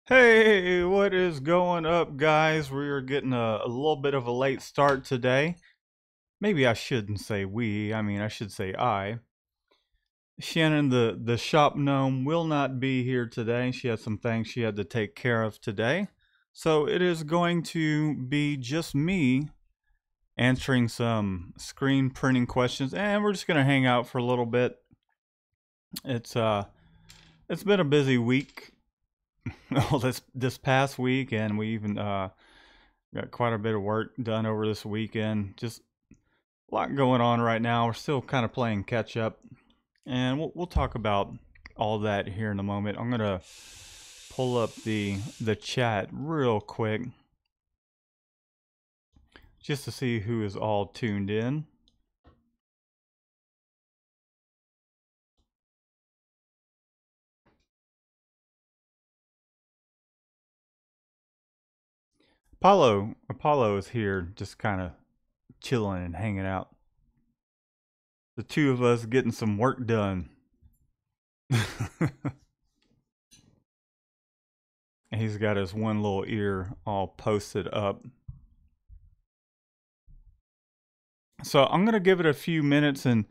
Hey, what is going up, guys? We are getting a little bit of a late start today. Maybe I shouldn't say we, I should say I. Shannon, the shop gnome, will not be here today. She had some things she had to take care of today. So it is going to be just me answering some screen printing questions, and we're just going to hang out for a little bit. It's uh, it's been a busy week. Well, this past week, and we even got quite a bit of work done over this weekend. Just a lot going on right now. We're still kind of playing catch up, and we'll talk about all that here in a moment. I'm gonna pull up the chat real quick just to see who is all tuned in. Apollo is here, just kind of chilling and hanging out. The two of us getting some work done. He's got his one little ear all posted up. So I'm gonna give it a few minutes and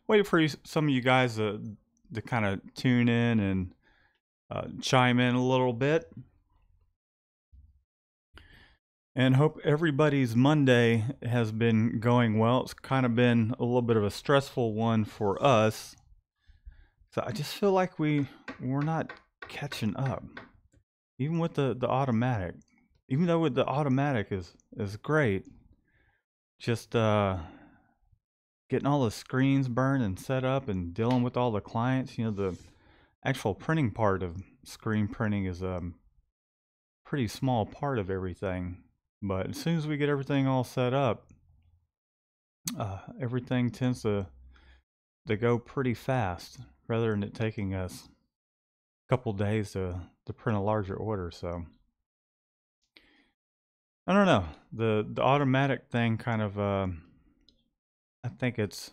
wait for some of you guys to kind of tune in and chime in a little bit. And hope everybody's Monday has been going well. It's kind of been a little bit of a stressful one for us. So I just feel like we're not catching up, even with the automatic. Even though with the automatic is great, just getting all the screens burned and set up and dealing with all the clients. You know, the actual printing part of screen printing is a pretty small part of everything. But as soon as we get everything all set up, everything tends to go pretty fast rather than it taking us a couple days to print a larger order. So I don't know, the automatic thing kind of I think it's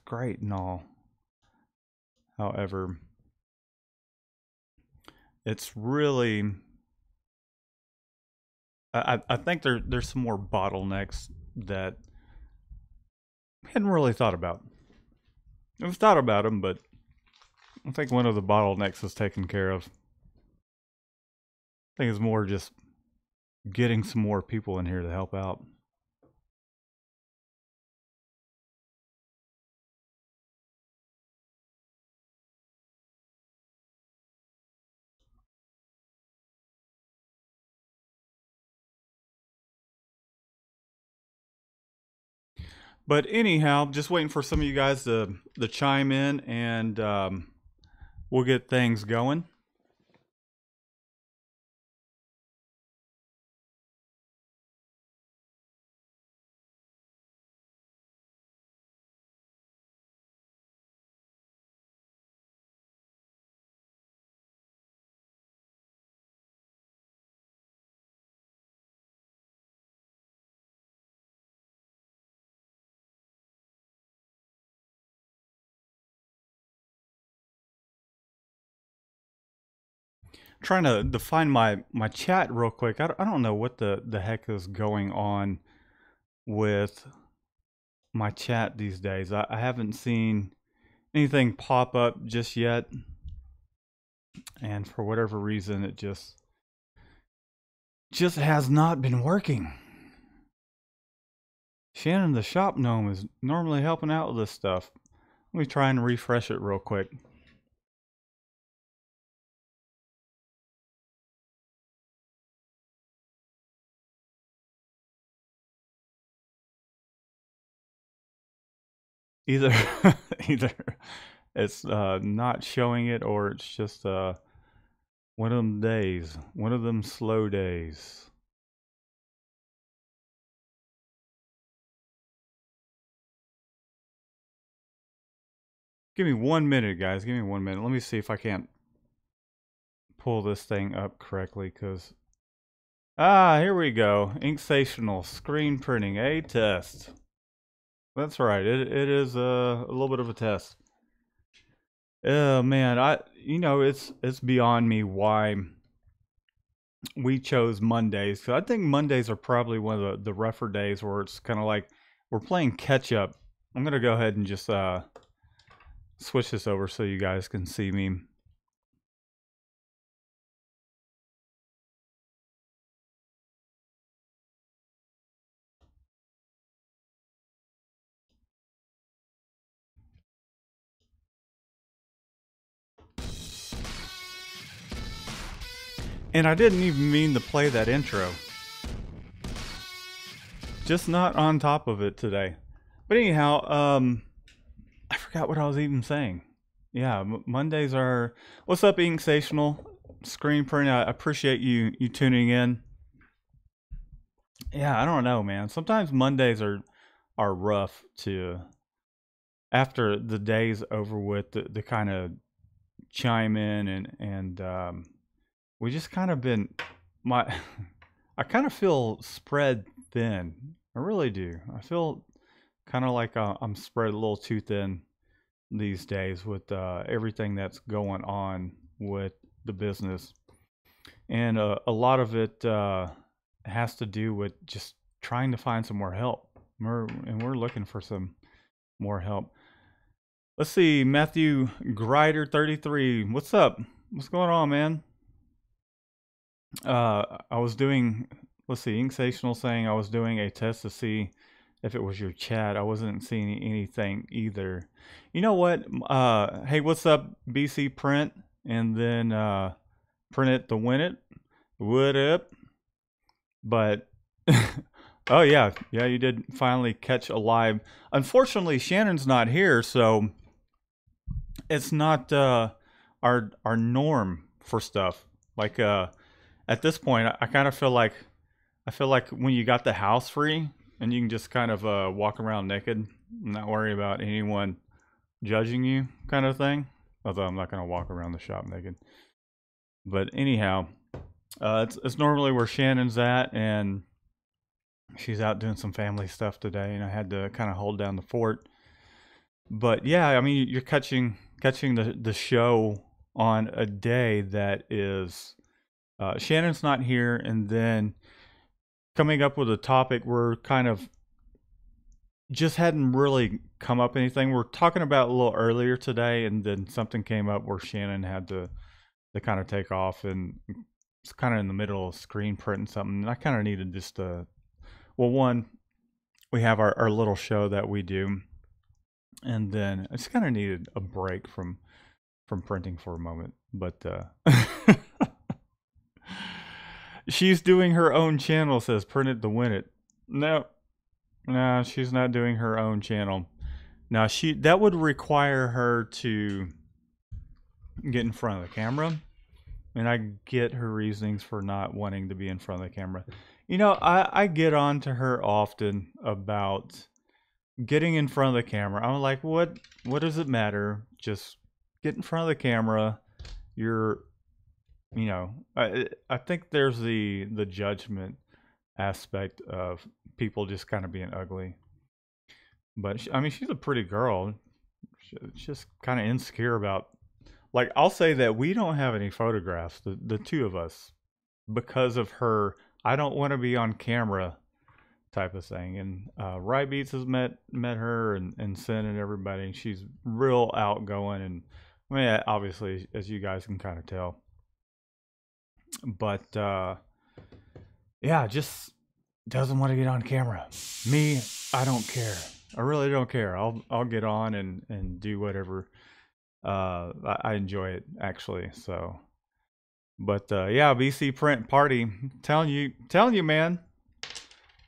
great and all. However, it's really I think there's some more bottlenecks that we hadn't really thought about. We've thought about them, but I think one of the bottlenecks is taken care of. I think it's more just getting some more people in here to help out. But anyhow, just waiting for some of you guys to chime in, and we'll get things going. Trying to find my chat real quick. I don't know what the heck is going on with my chat these days. I haven't seen anything pop up just yet, and for whatever reason, it just has not been working. Shannon the shop gnome is normally helping out with this stuff. Let me try and refresh it real quick. Either either it's not showing it, or it's just one of them days, one of them slow days. Give me 1 minute, guys. Give me 1 minute. Let me see if I can't pull this thing up correctly, because here we go. Inksational screen printing, a test. That's right. It is a little bit of a test. Oh man, it's beyond me why we chose Mondays because I think Mondays are probably one of the rougher days where it's kind of like we're playing catch up. I'm gonna go ahead and just switch this over so you guys can see me. And I didn't even mean to play that intro. Just not on top of it today. But anyhow, I forgot what I was even saying. Yeah, Mondays are. What's up, Inksational Screen Print? I appreciate you tuning in. Yeah, I don't know, man. Sometimes Mondays are rough to after the day's over with to kind of chime in and we just kind of been my I kind of feel spread thin. I really do. I feel kind of like I'm spread a little too thin these days with everything that's going on with the business, and a lot of it has to do with just trying to find some more help. We're looking for some more help. Let's see, Matthew Grider 33. What's up? What's going on, man? I was doing. Let's see, Inksational saying I was doing a test to see if it was your chat. I wasn't seeing anything either. You know what? Hey, what's up, BC Print? And then Print It to Win It. What up? But oh yeah, you did finally catch a live. Unfortunately, Shannon's not here, so it's not our norm for stuff. Like at this point, I kind of feel like when you got the house free and you can just kind of walk around naked, not worry about anyone judging you, kind of thing. Although I'm not gonna walk around the shop naked. But anyhow, it's normally where Shannon's at, and she's out doing some family stuff today, and I had to kind of hold down the fort. But yeah, I mean, you're catching the show on a day that is Shannon's not here, and then coming up with a topic we're kind of just hadn't really come up anything. We're talking about a little earlier today, and then something came up where Shannon had to kind of take off, and it's kind of in the middle of screen printing something. And I kind of needed just well, one, we have our little show that we do, and then I just kind of needed a break from printing for a moment. But she's doing her own channel, says Print It to Win It. No, she's not doing her own channel. Now that would require her to get in front of the camera, and I get her reasonings for not wanting to be in front of the camera. You know, I get on to her often about getting in front of the camera. I'm like, what does it matter? Just get in front of the camera. I think there's the judgment aspect of people just kind of being ugly. But I mean, she's a pretty girl. She's just kind of insecure about. Like, I'll say that we don't have any photographs, the two of us, because of her. I don't want to be on camera type of thing. And Rye Beats has met her and Sin and everybody, and she's real outgoing. And I mean, obviously, as you guys can kind of tell. But yeah, just doesn't want to get on camera. Me, I don't care. I really don't care. I'll get on and do whatever. I enjoy it, actually. So, but yeah, BC Print Party, telling you, man,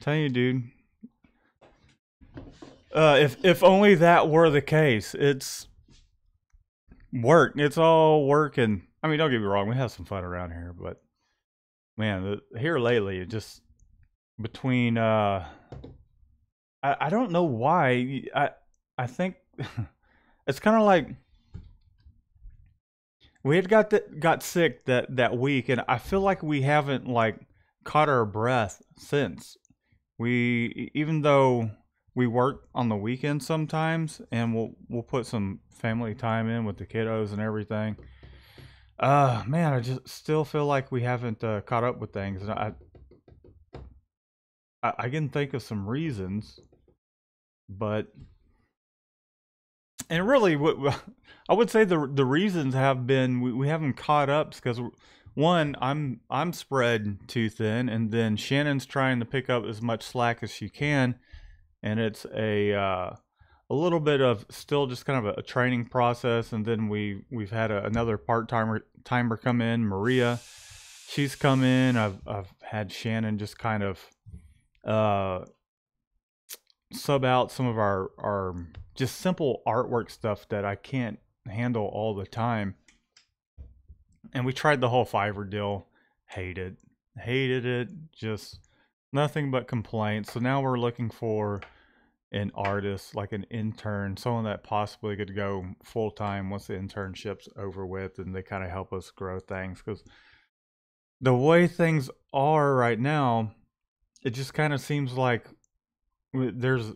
telling you, dude. If only that were the case. It's work. It's all work, and I mean, don't get me wrong, we have some fun around here, but man, here lately, just between I don't know why. I think it's kind of like we had got sick that week, and I feel like we haven't like caught our breath since. Even though we work on the weekend sometimes, and we'll put some family time in with the kiddos and everything. Man, I just still feel like we haven't caught up with things. And I can think of some reasons, but and really, what I would say the reasons have been we haven't caught up because one, I'm spread too thin, and then Shannon's trying to pick up as much slack as she can, and it's a little bit of still just kind of a training process, and then we've had another timer come in, Maria. She's come in. I've had Shannon just kind of uh, sub out some of our just simple artwork stuff that I can't handle all the time. And we tried the whole Fiverr deal. Hated it. Just nothing but complaints. So now we're looking for an artist, like an intern, someone that possibly could go full time once the internship's over with, and they kind of help us grow things. Because the way things are right now, it just kind of seems like there's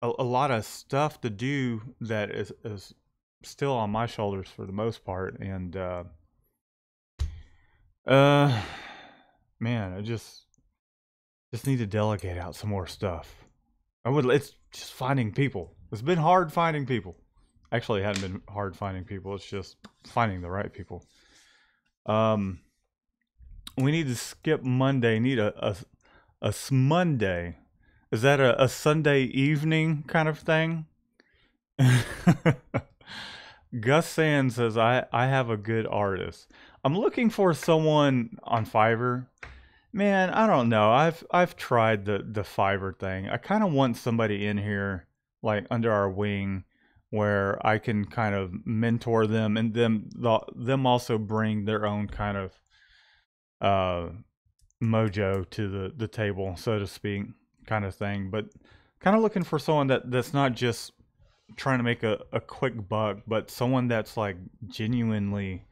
a lot of stuff to do that is still on my shoulders for the most part, and uh man, I just need to delegate out some more stuff. It's just finding people. It's been hard finding people. Actually, it hadn't been hard finding people. It's just finding the right people. We need to skip Monday. Need a Monday. Is that a Sunday evening kind of thing? Gus Sand says I have a good artist. I'm looking for someone on Fiverr. Man, I don't know. I've tried the Fiverr thing. I kind of want somebody in here, like under our wing, where I can kind of mentor them, and them also bring their own kind of uh, mojo to the table, so to speak, kind of thing. But kind of looking for someone that's not just trying to make a quick buck, but someone that's like genuinely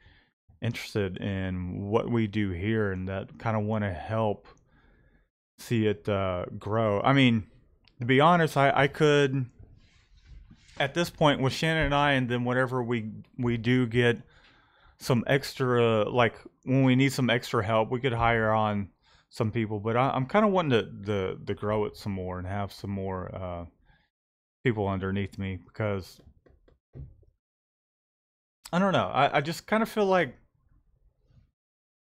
interested in what we do here and that kind of want to help see it grow. I mean, to be honest, I could at this point with Shannon and I, and then whatever we do get some extra, like when we need some extra help, we could hire on some people. But I'm kind of wanting to grow it some more and have some more people underneath me, because I don't know. I just kind of feel like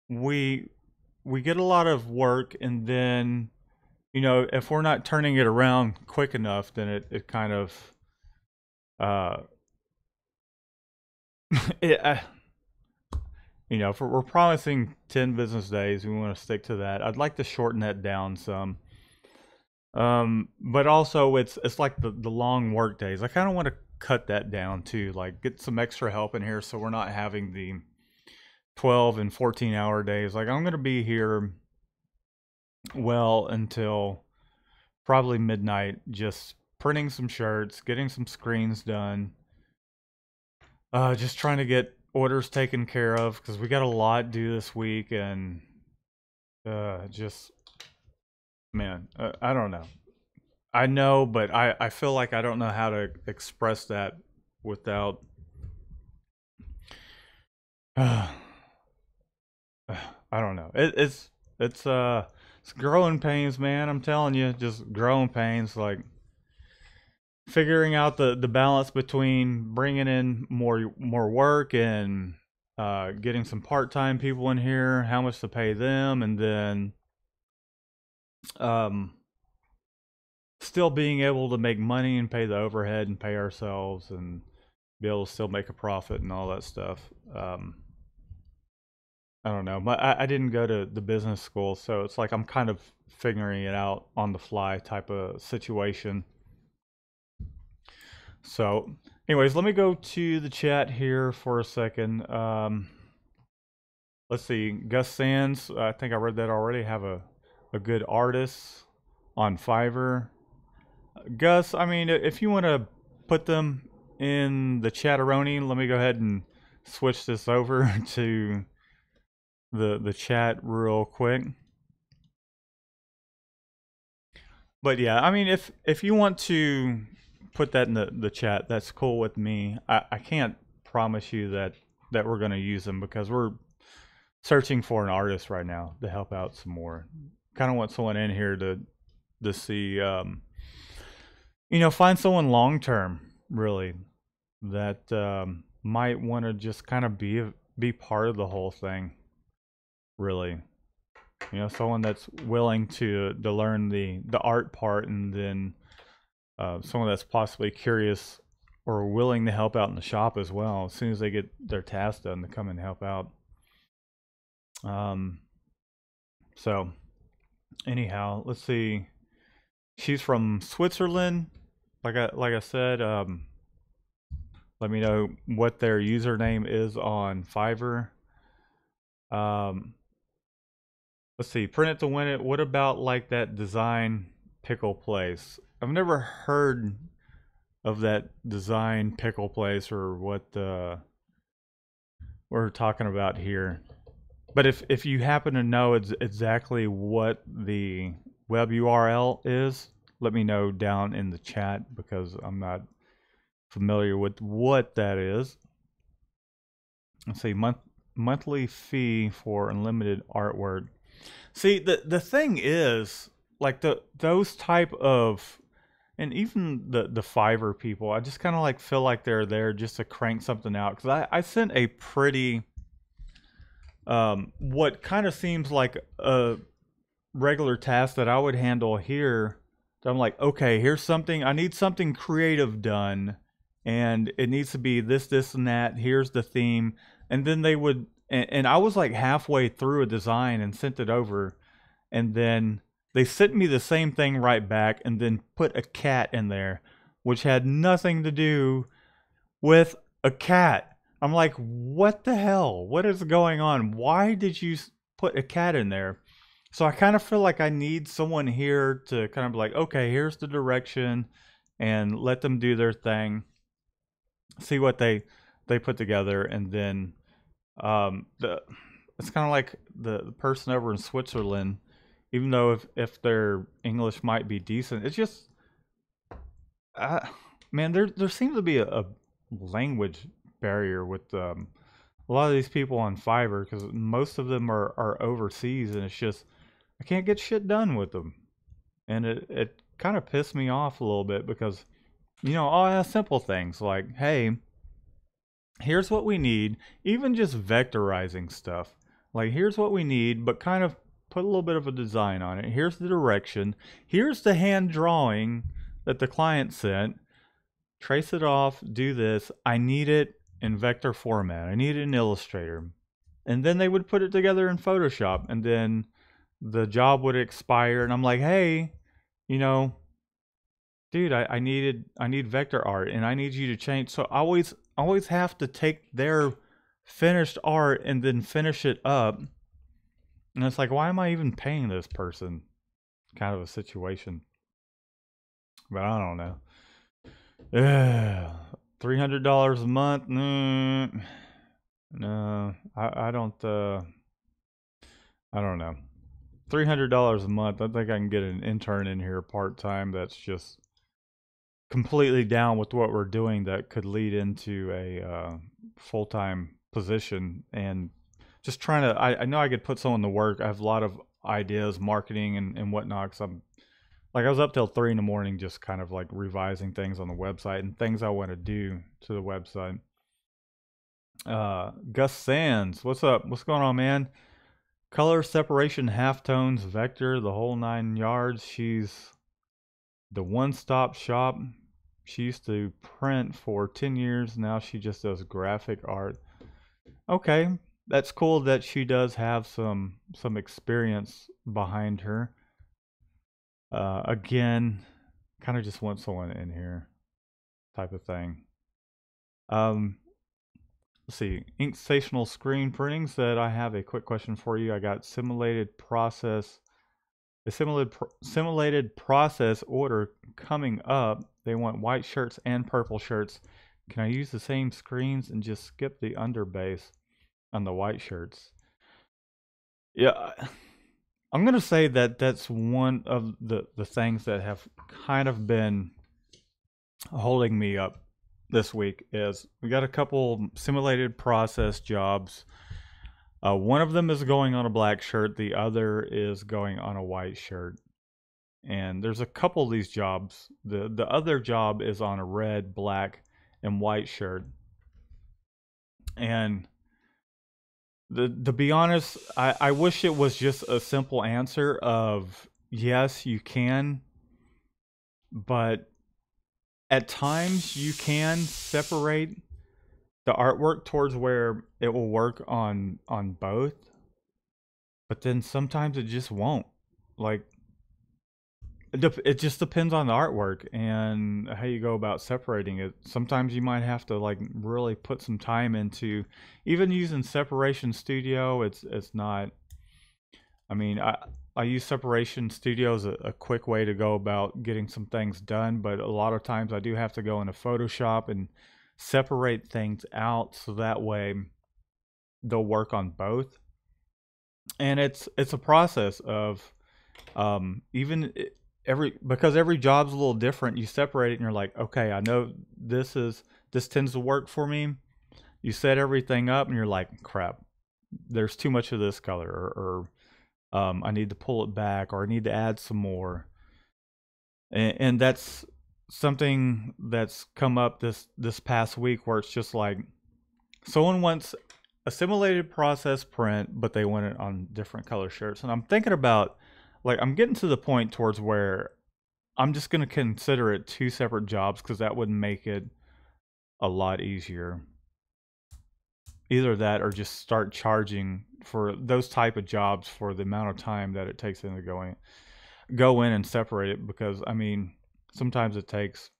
we we get a lot of work, and then if we're not turning it around quick enough, then it kind of uh it, if we're promising 10 business days, we want to stick to that. I'd like to shorten that down some. But also it's like the long work days. I kind of want to cut that down too, like get some extra help in here so we're not having the 12 and 14-hour days. Like I'm going to be here well until probably midnight, just printing some shirts, getting some screens done, just trying to get orders taken care of because we got a lot due this week, and just man, I don't know. I know, but I feel like I don't know how to express that without. I don't know. It's growing pains, man. I'm telling you, just growing pains. Like figuring out the balance between bringing in more work and getting some part-time people in here, how much to pay them, and then um still being able to make money and pay the overhead and pay ourselves and be able to still make a profit and all that stuff. I don't know. But I didn't go to the business school, so it's like I'm kind of figuring it out on the fly type of situation. So, anyways, let me go to the chat here for a second. Let's see. Gus Sands, I think I read that already. Have a good artist on Fiverr. Gus, I mean, if you want to put them in the chatteroni, let me go ahead and switch this over to the chat real quick. But yeah, I mean, if you want to put that in the chat, that's cool with me. I can't promise you that that we're going to use them, because we're searching for an artist right now to help out some more. Kind of want someone in here to see, find someone long term, really, that might want to just kind of be part of the whole thing, really. Someone that's willing to learn the art part, and then someone that's possibly curious or willing to help out in the shop as well. As soon as they get their task done, to come and help out. So anyhow, let's see. She's from Switzerland. Like I said, let me know what their username is on Fiverr. Let's see. Print it to win it. What about like that design pickle place? I've never heard of that design pickle place, or what we're talking about here. But if you happen to know exactly what the web URL is, let me know down in the chat, because I'm not familiar with what that is. Let's see, monthly fee for unlimited artwork. See, the thing is, like those type of, and even the Fiverr people, I just kind of like feel like they're there just to crank something out. Because I sent a pretty, what kind of seems like a regular task that I would handle here. I'm like, okay, here's something, I need something creative done, and it needs to be this, and that. Here's the theme. And then they would, and I was like halfway through a design and sent it over, and then they sent me the same thing right back, and then put a cat in there, which had nothing to do with a cat. I'm like, what the hell? What is going on? Why did you put a cat in there? So I kind of feel like I need someone here to kind of be like, okay, here's the direction, and let them do their thing, see what they put together, and then it's kind of like the person over in Switzerland, even though if their English might be decent, it's just, man, there seems to be a language barrier with a lot of these people on Fiverr, because most of them are overseas, and it's just, I can't get shit done with them. And it kind of pissed me off a little bit, because, I'll ask simple things like, hey, here's what we need, even just vectorizing stuff. Like, here's what we need, but kind of put a little bit of a design on it. Here's the direction. Here's the hand drawing that the client sent. Trace it off, do this. I need it in vector format. I need it in Illustrator. And then they would put it together in Photoshop, and then the job would expire, and I'm like, hey, dude, I need vector art, and I need you to change. So I always have to take their finished art and then finish it up. And it's like, why am I even paying this person? Kind of a situation. But I don't know. $300 a month? No, I don't know. $300 a month. I think I can get an intern in here part-time that's just completely down with what we're doing, that could lead into a full-time position. And just trying to, I know I could put someone to work. I have a lot of ideas, marketing and whatnot, because I was up till 3 in the morning just kind of like revising things on the website and things I want to do to the website. Gus Sands, what's up? What's going on, man? Color separation, halftones, vector, the whole 9 yards. She's the one-stop shop. She used to print for 10 years. Now she just does graphic art. Okay, that's cool that she does have some experience behind her. Again, kind of just want someone in here type of thing. Let's see, Ink Stational Screen Printing said, I have a quick question for you. I got simulated process order coming up. They want white shirts and purple shirts. Can I use the same screens and just skip the underbase on the white shirts? Yeah, I'm gonna say that that's one of the things that have kind of been holding me up this week is we got a couple simulated process jobs. One of them is going on a black shirt, the other is going on a white shirt. And there's a couple of these jobs. The other job is on a red, black, and white shirt. And to be honest, I wish it was just a simple answer of yes, you can, but at times you can separate the artwork towards where it will work on both, but then sometimes it just won't. Like it just depends on the artwork and how you go about separating it. Sometimes you might have to like really put some time into even using Separation Studio. It's not. I mean, I use Separation Studio as a quick way to go about getting some things done, but a lot of times I do have to go into Photoshop and separate things out so that way they'll work on both. And it's a process of even every because every job's a little different. You separate it and you're like, okay, I know this tends to work for me. You set everything up and you're like, crap, there's too much of this color, or I need to pull it back, or I need to add some more. And that's something that's come up this past week where it's just like someone wants a simulated process print, but they want it on different color shirts. And I'm thinking about, like, I'm getting to the point towards where I'm just going to consider it two separate jobs because that would make it a lot easier. Either that or just start charging for those type of jobs for the amount of time that it takes them to go in and separate it, because I mean sometimes it takes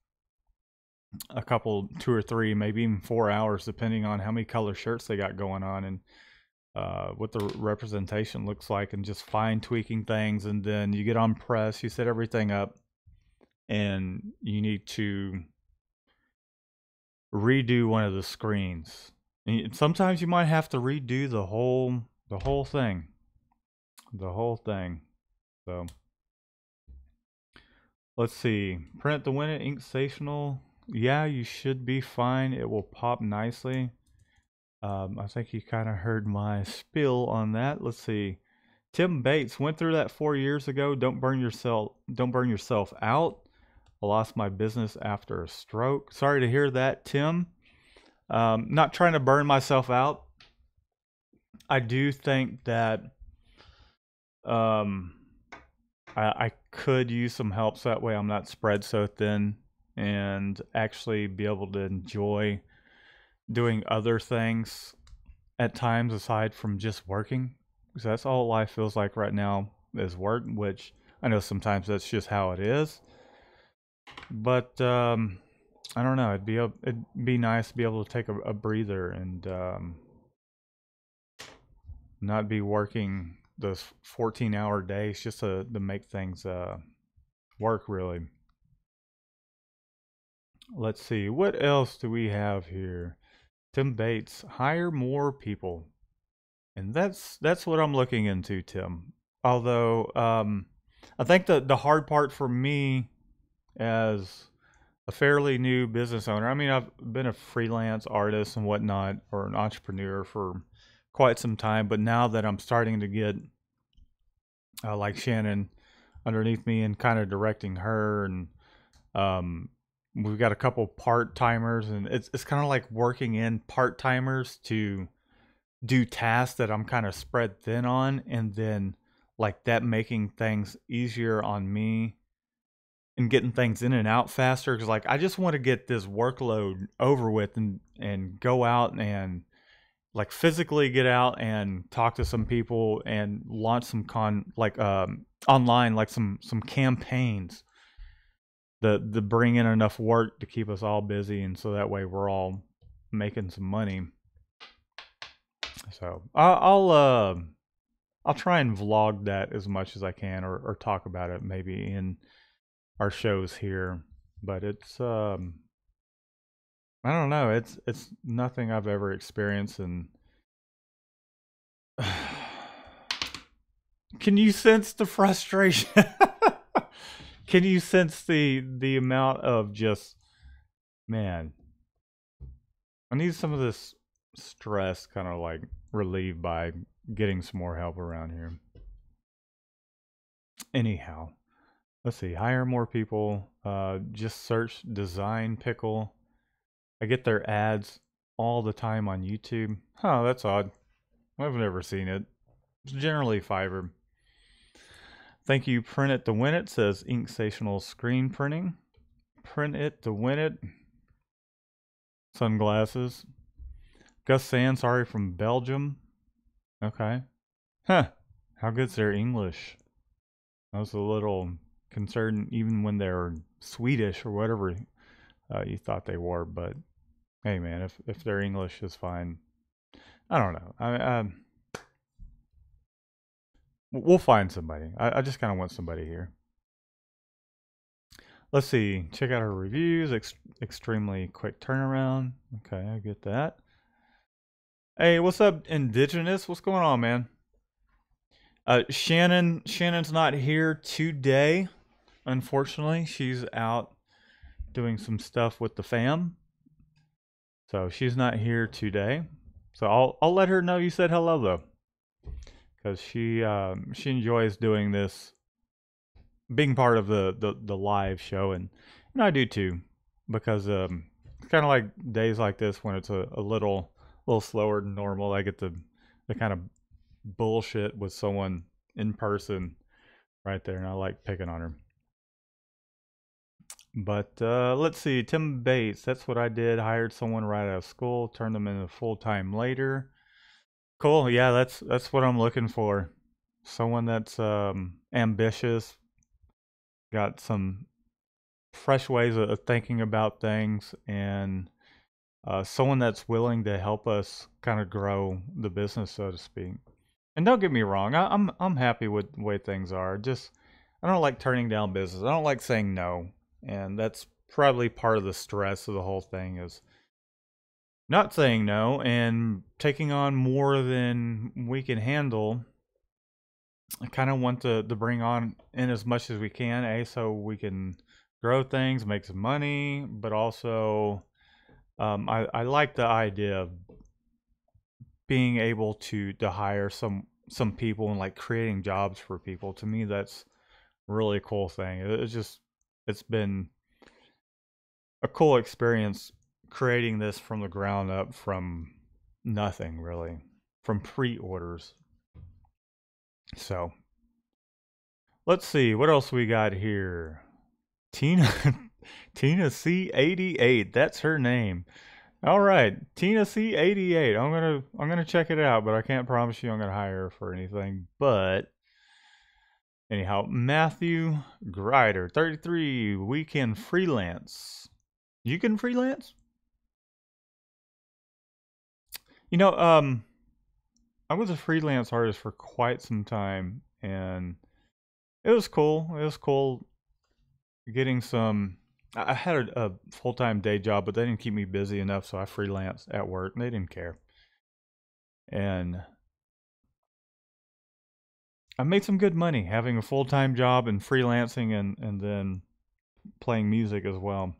a couple, 2 or 3, maybe even 4 hours, depending on how many color shirts they got going on and what the representation looks like, and just fine tweaking things. And then you get on press, you set everything up, and you need to redo one of the screens. And sometimes you might have to redo the whole thing, So let's see. Print the win it ink stational. Yeah, you should be fine. It will pop nicely. I think you kind of heard my spiel on that. Let's see. Tim Bates went through that 4 years ago. Don't burn yourself out. I lost my business after a stroke. Sorry to hear that, Tim. Not trying to burn myself out. I do think that I could use some help so that way I'm not spread so thin and actually be able to enjoy doing other things at times aside from just working. Because that's all life feels like right now is work, which I know sometimes that's just how it is. But I don't know. It'd be nice to be able to take a breather and not be working those 14-hour days just to make things work really. Let's see, what else do we have here? Tim Bates, hire more people, and that's what I'm looking into, Tim. Although I think the hard part for me as a fairly new business owner, I mean, I've been a freelance artist and whatnot, or an entrepreneur for quite some time, but now that I'm starting to get like Shannon underneath me and kind of directing her, and we've got a couple part timers, and it's kind of like working in part timers to do tasks that I'm kind of spread thin on, and then like that making things easier on me and getting things in and out faster. Because like I just want to get this workload over with and go out and like physically get out and talk to some people and launch some online, like some campaigns that bring in enough work to keep us all busy, and so that way we're all making some money. So I'll try and vlog that as much as I can, or talk about it maybe in our shows here. But it's I don't know, it's nothing I've ever experienced. And can you sense the frustration? Can you sense the amount of just, man, I need some of this stress kind of like relieved by getting some more help around here. Anyhow, let's see. Hire more people. Just search design pickle. I get their ads all the time on YouTube. Huh, that's odd. I've never seen it. It's generally Fiverr. Thank you, Print It to Win It, says Inksational Screen Printing. Print It to Win It. Sunglasses. Gus Sansari from Belgium. Okay. Huh. How good's their English? I was a little concerned even when they're Swedish or whatever you thought they were, but hey man, if their English is fine, I don't know. We'll find somebody. I just kind of want somebody here. Let's see. Check out our reviews. Extremely quick turnaround. Okay, I get that. Hey, what's up, Indigenous? What's going on, man? Shannon's not here today. Unfortunately, she's out doing some stuff with the fam. So she's not here today. So I'll let her know you said hello though, because she enjoys doing this, being part of the live show, and I do too, because it's kind of like days like this when it's a little slower than normal. I get the kind of bullshit with someone in person right there, and I like picking on her. But let's see, Tim Bates, that's what I did. Hired someone right out of school, turned them into full-time later. Cool, yeah, that's what I'm looking for. Someone that's ambitious, got some fresh ways of thinking about things, and someone that's willing to help us kind of grow the business, so to speak. And don't get me wrong, I'm happy with the way things are. Just I don't like turning down business. I don't like saying no, and that's probably part of the stress of the whole thing is not saying no and taking on more than we can handle. I kind of want to bring on in as much as we can, so we can grow things, make some money, but also I like the idea of being able to hire some people and like creating jobs for people. To me, that's a really cool thing. It's been a cool experience creating this from the ground up, from nothing really, from pre-orders. So let's see what else we got here. Tina Tina C88, that's her name. All right, Tina C88. I'm gonna check it out, but I can't promise you I'm gonna hire her for anything. But anyhow, Matthew Grider, 33. We can freelance. You can freelance? You know, I was a freelance artist for quite some time, and it was cool. It was cool getting some. I had a full-time day job, but they didn't keep me busy enough, so I freelanced at work, and they didn't care. And I made some good money having a full-time job and freelancing, and then playing music as well.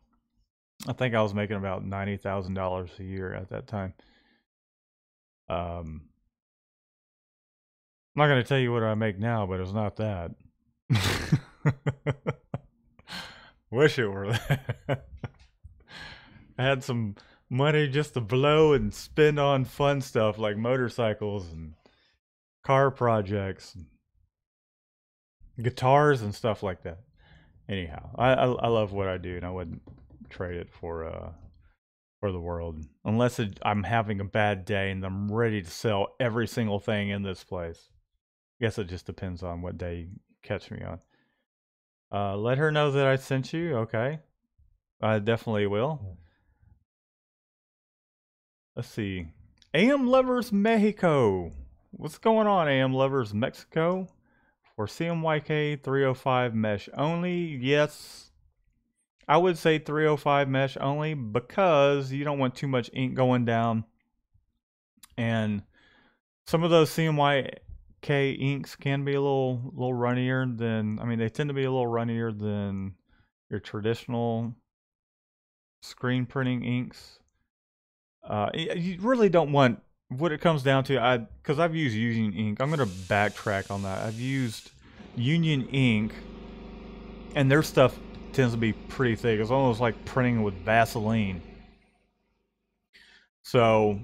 I think I was making about $90,000 a year at that time. I'm not going to tell you what I make now, but it's not that. Wish it were that. I had some money just to blow and spend on fun stuff like motorcycles and car projects, and guitars and stuff like that. Anyhow, I love what I do, and I wouldn't trade it for the world unless I'm having a bad day and I'm ready to sell every single thing in this place. I guess it just depends on what day you catch me on. Let her know that I sent you. Okay, I definitely will. Let's see. AM Lovers Mexico. What's going on, AM Lovers Mexico? For CMYK 305 mesh only, yes. I would say 305 mesh only because you don't want too much ink going down. And some of those CMYK inks can be a little runnier than, I mean, they tend to be a little runnier than your traditional screen printing inks. You really don't want what it comes down to. Because I've used Union ink. I'm gonna backtrack on that. I've used Union ink, and their stuff tends to be pretty thick. It's almost like printing with Vaseline. So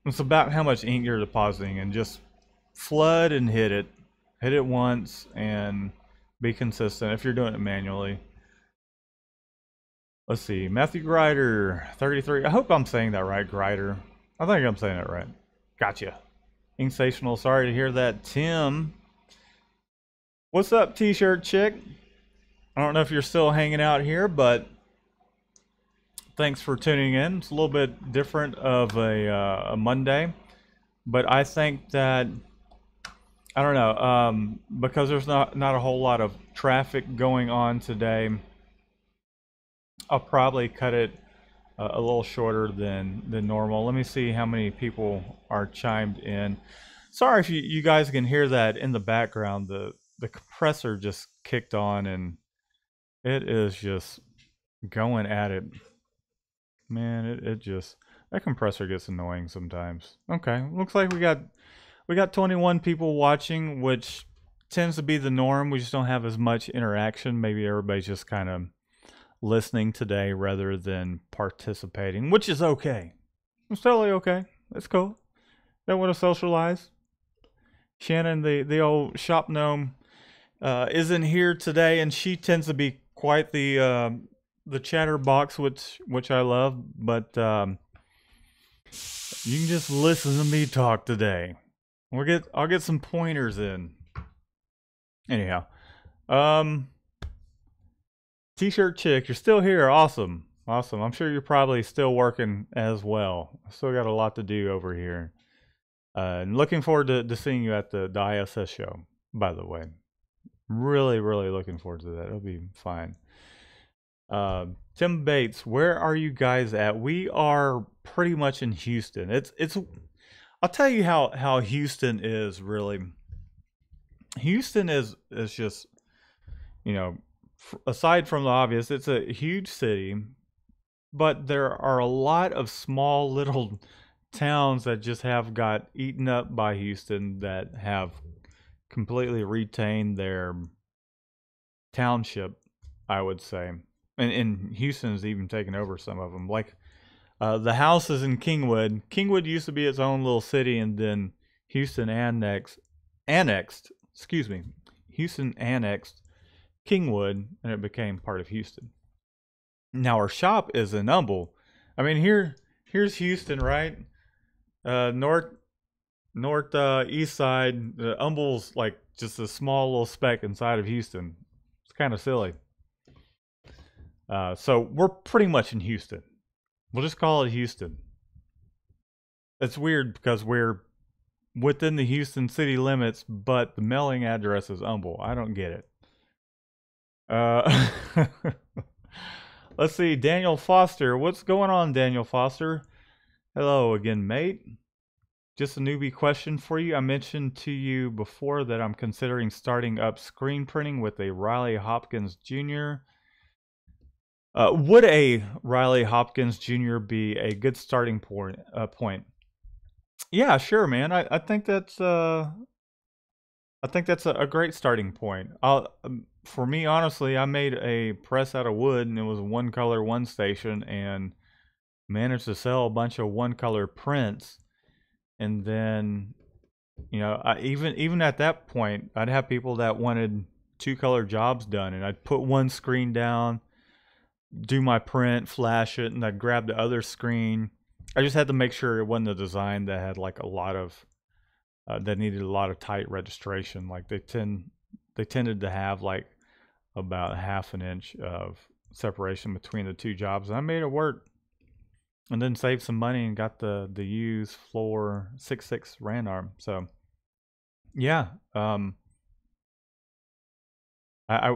it's about how much ink you're depositing, and just flood and hit it. Hit it once and be consistent if you're doing it manually. Let's see, Matthew Grider, 33. I hope I'm saying that right, Grider. I think I'm saying it right. Gotcha. Inksational, sorry to hear that. Tim. What's up, t-shirt chick? I don't know if you're still hanging out here, but thanks for tuning in. It's a little bit different of a Monday, but I think that, I don't know, because there's not a whole lot of traffic going on today, I'll probably cut it a little shorter than normal. Let me see how many people are chimed in. Sorry if you guys can hear that in the background. The compressor just kicked on and it is just going at it. Man, it just, that compressor gets annoying sometimes. Okay, looks like we got 21 people watching, which tends to be the norm. We just don't have as much interaction. Maybe everybody's just kind of listening today rather than participating, which is okay. It's totally okay. It's cool. Don't want to socialize. Shannon, the old shop gnome, isn't here today, and she tends to be quite the chatterbox, which I love. But you can just listen to me talk today. I'll get some pointers in. Anyhow, T-shirt chick, you're still here. Awesome. Awesome. I'm sure you're probably still working as well. I still got a lot to do over here. And looking forward to seeing you at the ISS show, by the way. Really, really looking forward to that. It'll be fine. Tim Bates, where are you guys at? We are pretty much in Houston. It's I'll tell you how Houston is really. Houston is just, you know, aside from the obvious, it's a huge city, but there are a lot of small little towns that just have got eaten up by Houston that have completely retained their township, I would say. And Houston's even taken over some of them. Like the houses in Kingwood. Kingwood used to be its own little city, and then Houston annexed, excuse me, Houston annexed Kingwood, and it became part of Houston. Now our shop is in Humble. I mean, here's Houston, right? North east side. Humble's like just a small little speck inside of Houston. It's kind of silly. So we're pretty much in Houston. We'll just call it Houston. It's weird because we're within the Houston city limits, but the mailing address is Humble. I don't get it. Let's see, Daniel Foster. What's going on, Daniel Foster? Hello again, mate. Just a newbie question for you. I mentioned to you before that I'm considering starting up screen printing with a Riley Hopkins Jr. Would a Riley Hopkins Jr. be a good starting point? Yeah, sure, man. I think that's a great starting point. For me, honestly, I made a press out of wood, and it was one color, one station, and managed to sell a bunch of one color prints. And then, you know, even at that point, I'd have people that wanted two color jobs done, and I'd put one screen down, do my print, flash it, and I'd grab the other screen. I just had to make sure it wasn't a design that had like a lot of that needed a lot of tight registration. Like they tended to have like about half an inch of separation between the two jobs. And I made it work, and then saved some money and got the used floor 6.6 Rand arm. So yeah, I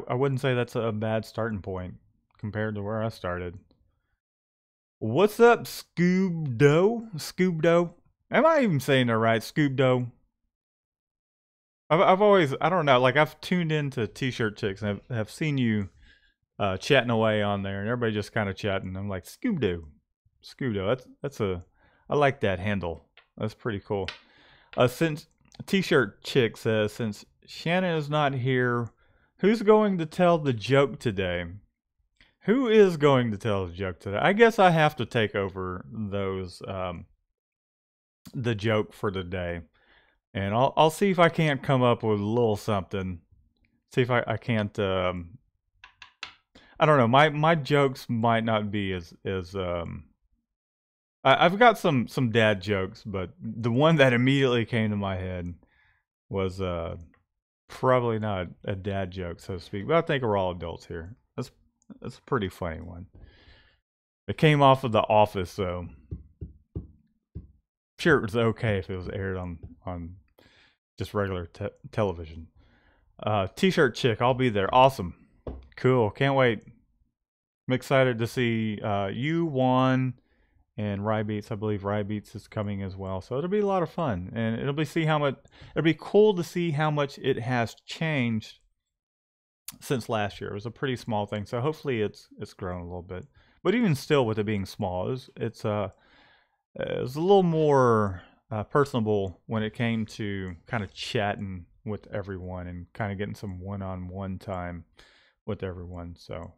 wouldn't say that's a bad starting point compared to where I started. What's up, Scoob-Doe? Scoob-Doe? Am I even saying it right? Scoob-Doe? I've always, I don't know, like I've tuned into T-shirt chicks and have seen you chatting away on there, and everybody just kind of chatting. I'm like, Scoob-Doo. Scoob-Doo. That's a, I like that handle. That's pretty cool. Since T-shirt chick says, since Shannon is not here, who's going to tell the joke today? Who is going to tell the joke today? I guess I have to take over those the joke for today, and I'll see if I can't come up with a little something. See if I can't. I don't know. My jokes might not be as I've got some dad jokes, but the one that immediately came to my head was probably not a dad joke, so to speak. But I think we're all adults here. That's a pretty funny one. It came off of The Office, so sure it was okay if it was aired on just regular television. T-shirt chick, I'll be there. Awesome, cool, can't wait. I'm excited to see you, Juan, and Rybeats. I believe Rybeats is coming as well, so it'll be a lot of fun, and it'll be cool to see how much it has changed since last year. It was a pretty small thing, so hopefully it's grown a little bit. But even still, with it being small, it's a little more personable when it came to kind of chatting with everyone and kind of getting some one-on-one time with everyone. So,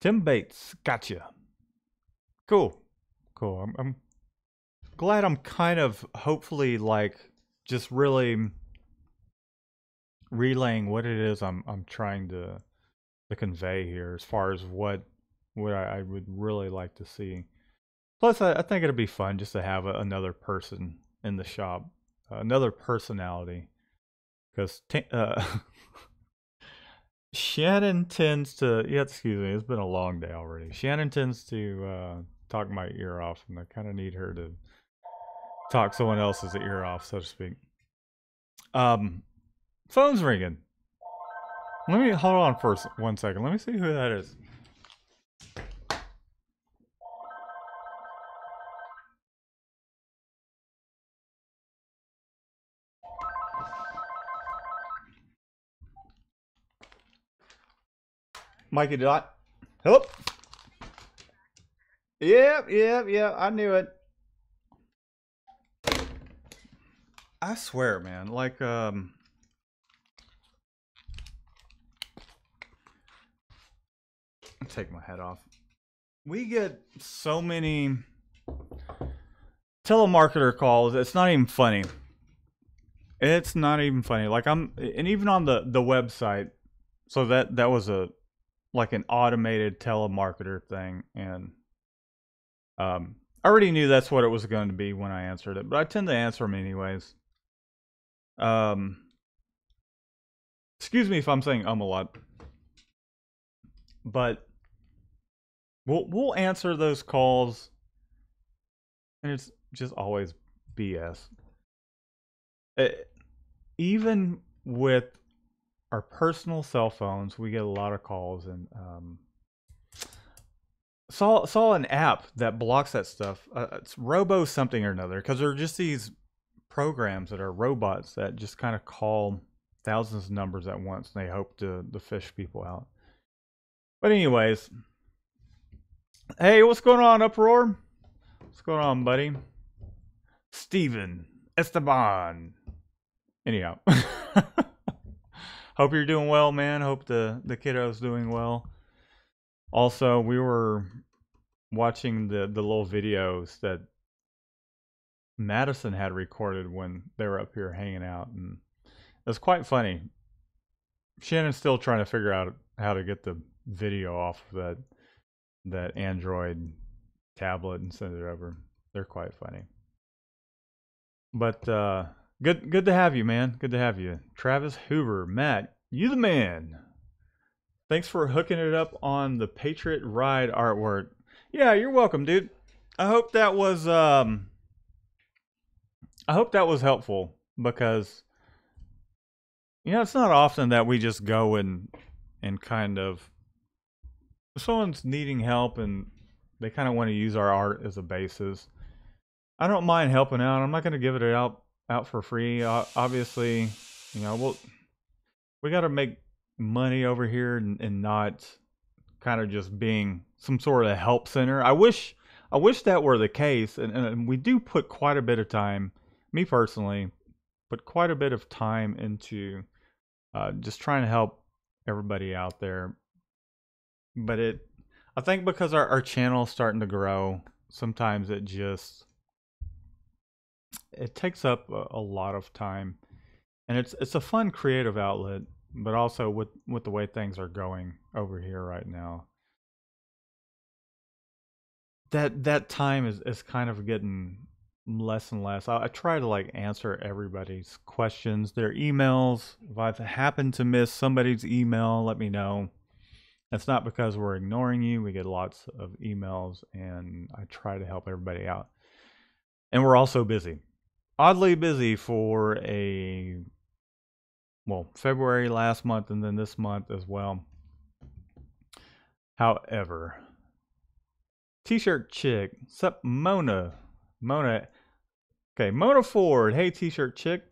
Tim Bates, gotcha. Cool. I'm glad I'm kind of hopefully like just really relaying what it is I'm trying to convey here as far as what I would really like to see. Plus, I think it'll be fun just to have another person in the shop, another personality, because Shannon tends to, yeah, excuse me, it's been a long day already. Shannon tends to talk my ear off, and I kind of need her to talk someone else's ear off, so to speak. Phone's ringing. Let me hold on for 1 second. Let me see who that is. Mikey Dot. Hello. Yep. I knew it. I swear, man. Like, take my head off. We get so many telemarketer calls. It's not even funny. It's not even funny. Like, and even on the website. So that was like an automated telemarketer thing, and I already knew that's what it was going to be when I answered it, but I tend to answer them anyways. Excuse me if I'm saying a lot, but we'll answer those calls, and it's just always BS. Even with our personal cell phones, we get a lot of calls, and saw an app that blocks that stuff. It's Robo something or another, because there are just these programs that are robots that just kind of call thousands of numbers at once, and they hope to fish people out. But anyways, hey, what's going on, Uproar? What's going on, buddy? Steven Esteban. Anyhow. Hope you're doing well, man. Hope the kiddo's doing well. Also, we were watching the little videos that Madison had recorded when they were up here hanging out, and it was quite funny. Shannon's still trying to figure out how to get the video off of that Android tablet and send it over. They're quite funny. But good to have you, man. Good to have you. Travis Hoover, Matt, you the man. Thanks for hooking it up on the Patriot Ride artwork. Yeah, you're welcome, dude. I hope that was helpful, because it's not often that we just go and kind of, if someone's needing help and they kind of want to use our art as a basis, I don't mind helping out. I'm not going to give it out for free. Obviously, we got to make money over here and not kind of just being some sort of help center. I wish I wish that were the case, and we do put quite a bit of time, me personally, put quite a bit of time into just trying to help everybody out there. But I think because our channel is starting to grow, sometimes it takes up a lot of time, and it's a fun creative outlet, but also with the way things are going over here right now, that time is kind of getting less and less. I try to like answer everybody's questions, their emails. If I've happened to miss somebody's email, let me know. It's not because we're ignoring you. We get lots of emails, and I try to help everybody out. And we're also busy, oddly busy for February last month and then this month as well. However, T-shirt chick, sup Mona, okay, Mona Ford. Hey, T-shirt chick.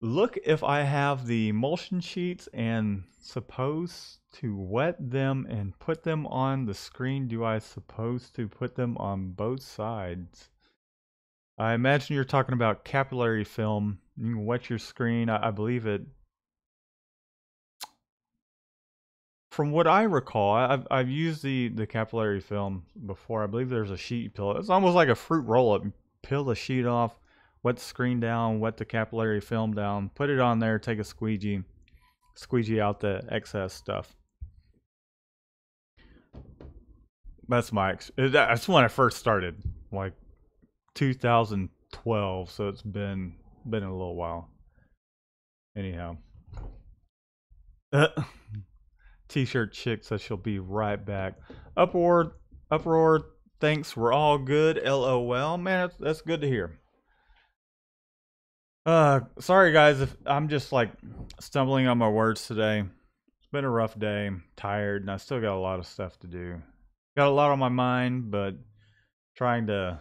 Look if I have the emulsion sheets and supposed to wet them and put them on the screen. Do I suppose to put them on both sides? I imagine you're talking about capillary film. You can wet your screen. I believe it. From what I recall, I've used the capillary film before. I believe there's a sheet you peel. It's almost like a fruit roll-up. You peel the sheet off, wet the screen down, wet the capillary film down, put it on there, take a squeegee out the excess stuff. That's that's when I first started, like 2012. So it's been a little while. Anyhow, T-shirt chick says she'll be right back. Uproar. Thanks. We're all good. LOL. Man, that's good to hear. Sorry guys if I'm just like stumbling on my words today. It's been a rough day. I'm tired, and I still got a lot of stuff to do. Got a lot on my mind, but trying to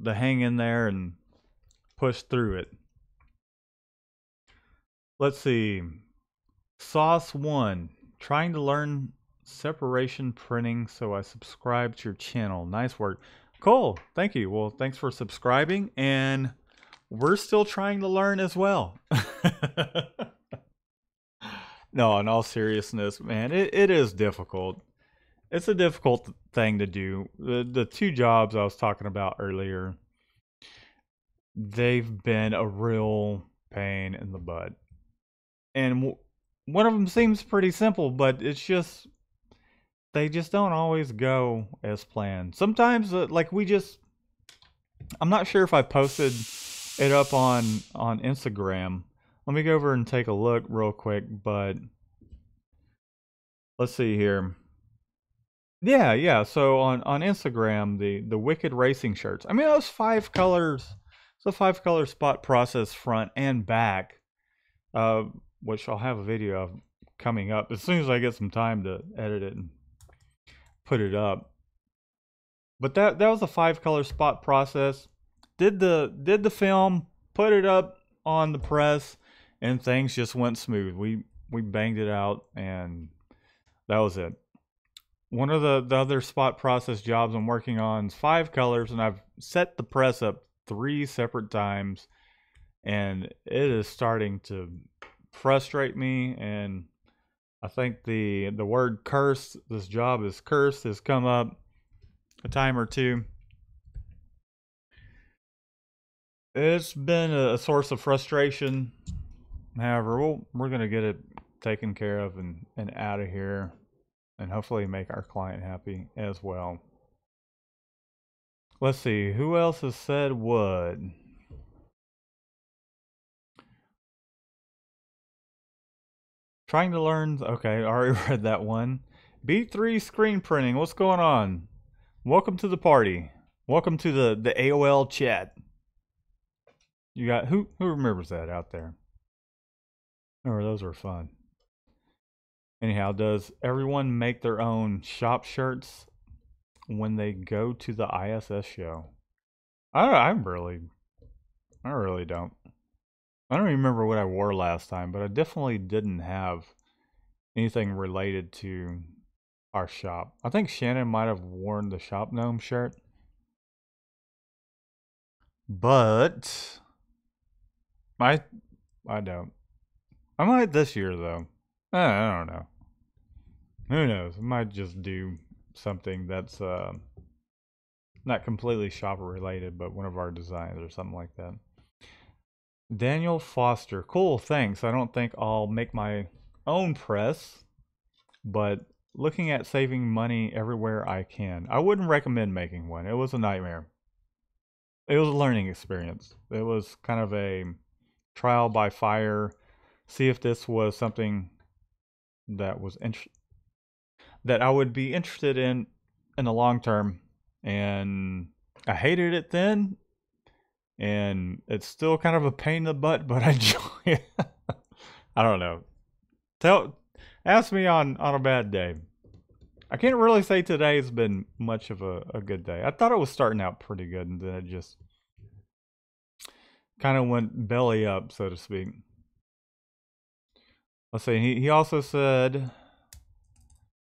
hang in there and push through it. Let's see. Sauce 1. Trying to learn separation printing, so I subscribe to your channel. Nice work. Cool. Thank you. Well, thanks for subscribing, and we're still trying to learn as well. No, in all seriousness, man, it is difficult. It's a difficult thing to do. The two jobs I was talking about earlier, they've been a real pain in the butt. And one of them seems pretty simple, but they just don't always go as planned. Sometimes, I'm not sure if I posted it up on Instagram. Let me go over and take a look real quick, but let's see here. Yeah. So on Instagram, the Wicked Racing shirts. I mean, those 5 colors. It's a 5-color spot process front and back, which I'll have a video of coming up as soon as I get some time to edit it and put it up. But that was a 5-color spot process. Did the film, put it up on the press, and things just went smooth. We banged it out, and that was it. One of the other spot process jobs I'm working on is 5 colors, and I've set the press up 3 separate times, and it is starting to frustrate me. And I think the word curse, this job is cursed, has come up a time or two. It's been a source of frustration. However, we're going to get it taken care of and out of here, and hopefully make our client happy as well. Let's see, who else has said what? Trying to learn, okay, I already read that one. B3 screen printing, what's going on? Welcome to the party. Welcome to the AOL chat. You got, who remembers that out there? Oh, those were fun. Anyhow, does everyone make their own shop shirts when they go to the ISS show? I really don't. I don't remember what I wore last time, but I definitely didn't have anything related to our shop. I think Shannon might have worn the shop gnome shirt. But I don't. I might this year though. I don't know. Who knows? I might just do something that's not completely shopper related, but one of our designs or something like that. Daniel Foster. Cool, thanks. I don't think I'll make my own press, but looking at saving money everywhere I can. I wouldn't recommend making one. It was a nightmare. It was a learning experience. It was kind of a trial by fire. See if this was something that was that I would be interested in the long term. And I hated it then, and it's still kind of a pain in the butt, but I enjoy it. I don't know. Ask me on a bad day. I can't really say today's been much of a good day. I thought it was starting out pretty good, and then it just kind of went belly up, so to speak. Let's see. He also said,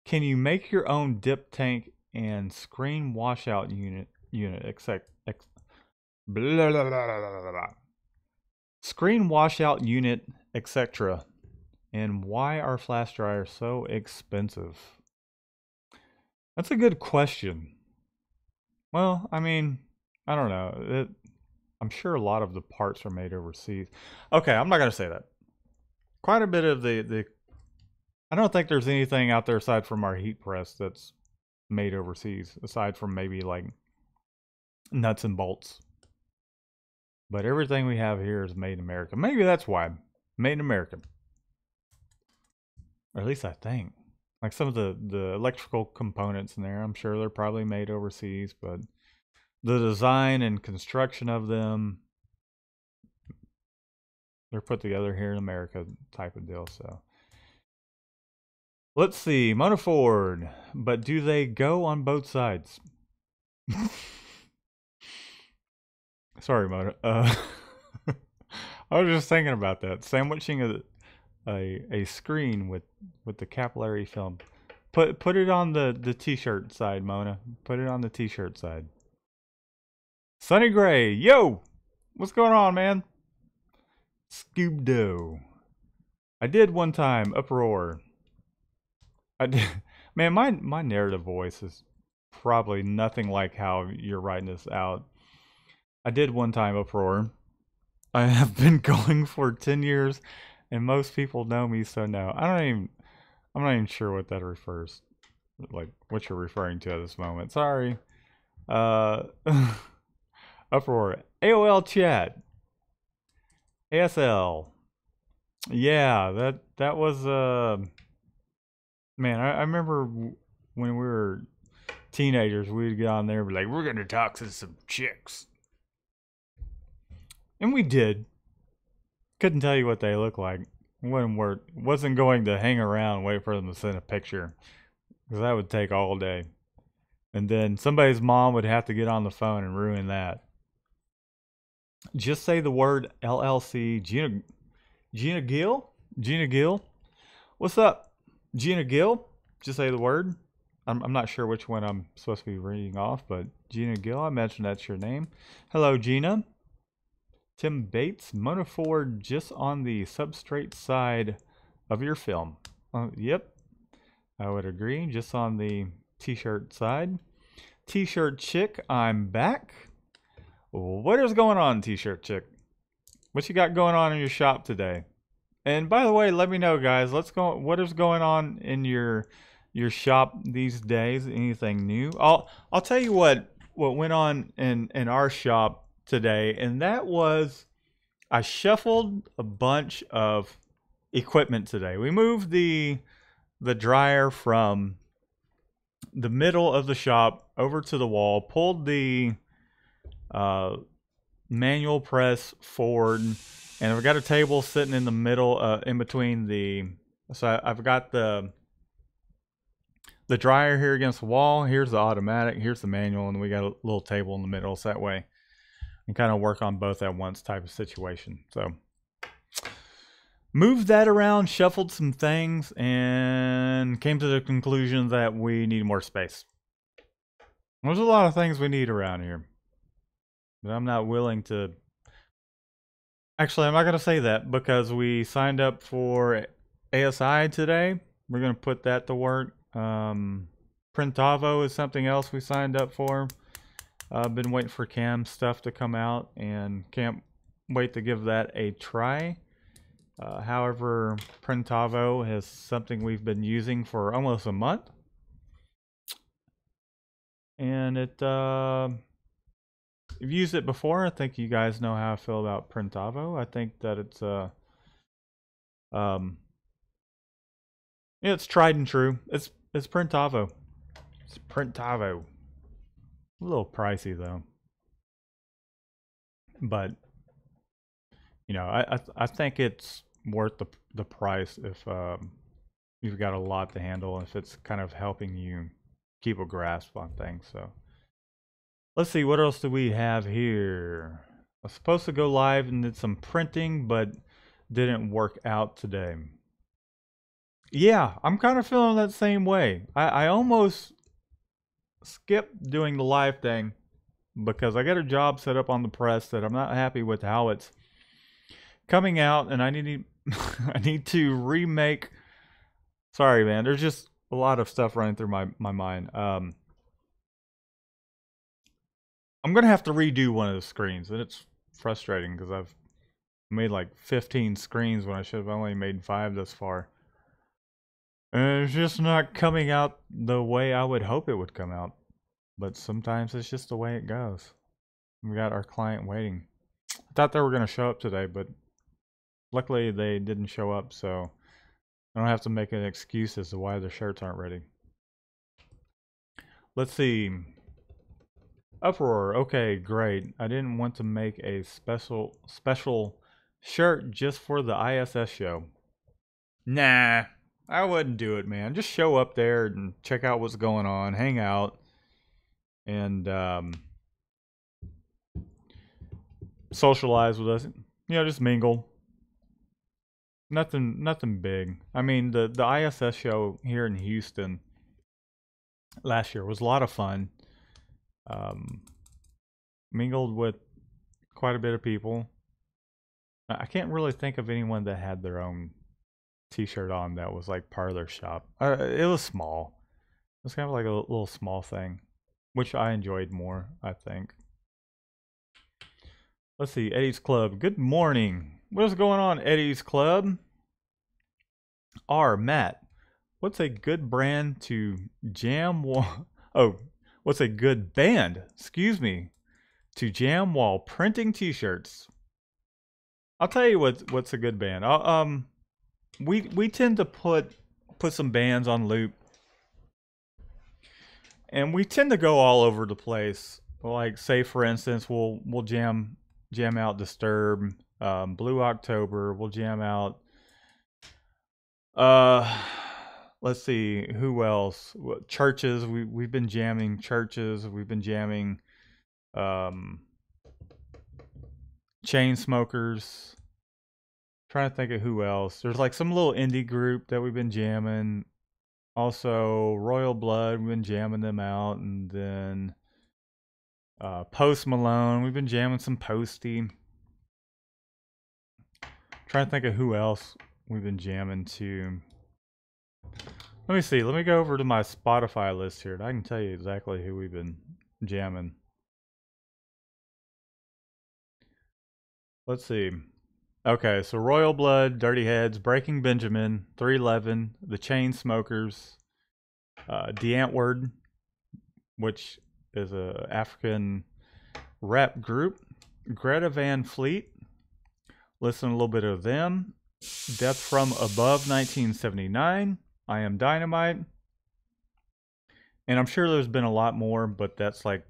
can you make your own dip tank and screen washout unit blah, blah, blah, blah. Screen washout unit, etc. And why are flash dryers so expensive? That's a good question. Well, I mean, I don't know. I'm sure a lot of the parts are made overseas. Okay, I'm not going to say that. Quite a bit of the I don't think there's anything out there aside from our heat press that's made overseas, aside from maybe like nuts and bolts. But everything we have here is made in America. Maybe that's why. Made in America. Or at least I think. Like some of the electrical components in there, I'm sure they're probably made overseas, but the design and construction of them, they're put together here in America type of deal. So let's see, Mona Ford, but do they go on both sides? Sorry, Mona. I was just thinking about that. Sandwiching a screen with the capillary film. Put it on the t-shirt side, Mona. Put it on the t-shirt side. Sunny Gray, yo! What's going on, man? Scoob-Doo. I did one time, Uproar. I did, man, my narrative voice is probably nothing like how you're writing this out. I did one time, Uproar. I have been going for 10 years, and most people know me, so no. I'm not even sure what that refers, like what you're referring to at this moment. Sorry. Uproar. AOL chat. ASL. Yeah, that was man, I remember when we were teenagers, we'd get on there and be like, we're gonna talk to some chicks. And we did. Couldn't tell you what they look like. Wasn't going to hang around and wait for them to send a picture, because that would take all day. And then somebody's mom would have to get on the phone and ruin that. Just say the word LLC. Gina Gill? Gina Gill? What's up, Gina Gill? Just say the word. I'm not sure which one I'm supposed to be reading off, but Gina Gill, I imagine that's your name. Hello, Gina. Tim Bates, Mona Ford, just on the substrate side of your film. Yep, I would agree. Just on the t-shirt side. T-shirt chick, I'm back. What is going on, t-shirt chick? What you got going on in your shop today? And by the way, let me know, guys. What is going on in your shop these days? Anything new? I'll tell you what went on in our shop today, and that was I shuffled a bunch of equipment today. We moved the dryer from the middle of the shop over to the wall, pulled the manual press forward, and I've got a table sitting in the middle, in between so I've got the dryer here against the wall. Here's the automatic, here's the manual, and we got a little table in the middle, so that way and kind of work on both at once type of situation. So moved that around, shuffled some things, and came to the conclusion that we need more space. There's a lot of things we need around here, but I'm not willing to. Actually, I'm not going to say that because we signed up for ASI today. We're going to put that to work. Printavo is something else we signed up for. I've been waiting for Cam stuff to come out and can't wait to give that a try. However, Printavo is something we've been using for almost a month. And it, I've used it before. I think you guys know how I feel about Printavo. I think that it's it's tried and true. It's Printavo. It's Printavo. A little pricey though, but you know, I think it's worth the price if you've got a lot to handle, if it's kind of helping you keep a grasp on things. So let's see, what else do we have here? I was supposed to go live and did some printing, but didn't work out today. Yeah, I'm kind of feeling that same way. I almost skipped doing the live thing because I got a job set up on the press that I'm not happy with how it's coming out, and I need I need to remake. Sorry, man. There's just a lot of stuff running through my mind. I'm gonna have to redo one of the screens, and it's frustrating because I've made like 15 screens when I should have only made 5 thus far. And it's just not coming out the way I would hope it would come out. But sometimes it's just the way it goes. We got our client waiting. I thought they were going to show up today, but luckily they didn't show up, so I don't have to make an excuse as to why their shirts aren't ready. Let's see. Uproar. Okay, great. I didn't want to make a special shirt just for the ISS show. Nah, I wouldn't do it, man. Just show up there and check out what's going on, hang out, and socialize with us. You know, just mingle. Nothing big. I mean, the ISS show here in Houston last year was a lot of fun. Mingled with quite a bit of people. I can't really think of anyone that had their own t-shirt on that was like part of their shop. It was small. It was kind of like a little small thing, which I enjoyed more, I think. Let's see, Eddie's Club. Good morning. What's going on, Eddie's Club? Matt, what's a good brand to jam what's a good band, excuse me, to jam while printing t-shirts? I'll tell you what's a good band. We tend to put some bands on loop, and we tend to go all over the place. Like, say for instance, we'll jam out Disturb, Blue October. We'll jam out. Let's see, who else? Churches. We've been jamming Churches. We've been jamming Chain Smokers. Trying to think of who else. There's like some little indie group that we've been jamming. Also, Royal Blood, we've been jamming them out. And then Post Malone, we've been jamming some Posty. Trying to think of who else we've been jamming to. Let me see. Let me go over to my Spotify list here. I can tell you exactly who we've been jamming. Let's see. Okay, so Royal Blood, Dirty Heads, Breaking Benjamin, 311, The Chain Smokers, D'Antwoord, which is a African rap group, Greta Van Fleet, listen a little bit of them, Death from Above 1979, I Am Dynamite, and I'm sure there's been a lot more, but that's like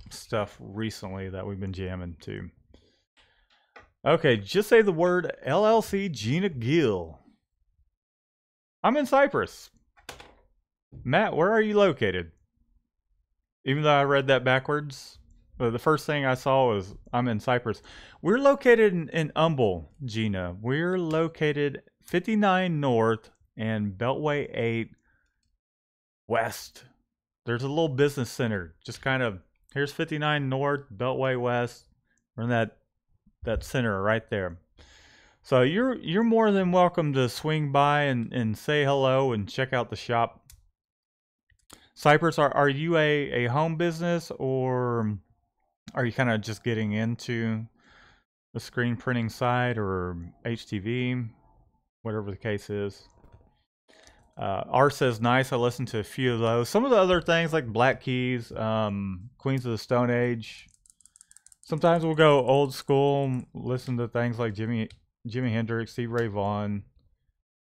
stuff recently that we've been jamming to. Okay, just say the word LLC Gina Gill. I'm in Cyprus. Matt, where are you located? Even though I read that backwards, the first thing I saw was I'm in Cyprus. We're located in Humble, Gina. We're located 59 North and Beltway 8 West. There's a little business center. Just kind of, here's 59 North, Beltway West. We're in that center right there. So you're more than welcome to swing by and say hello and check out the shop. Cypress, are you a home business, or are you kind of just getting into the screen printing side, or HTV, whatever the case is? R says, nice. I listened to a few of those. Some of the other things like Black Keys, Queens of the Stone Age. Sometimes we'll go old school, listen to things like Jimi Hendrix, Steve Ray Vaughan.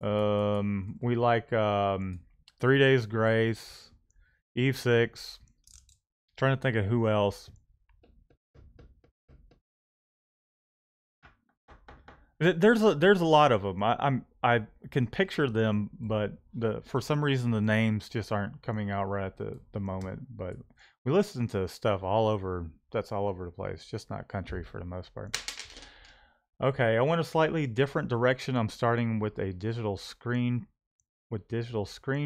We like 3 Days Grace, Eve 6. Trying to think of who else. There's a lot of them. I can picture them, but for some reason the names just aren't coming out right at the moment. But we listen to stuff all over. That's all over the place. Just not country for the most part. Okay, I went a slightly different direction. I'm starting with a digital screen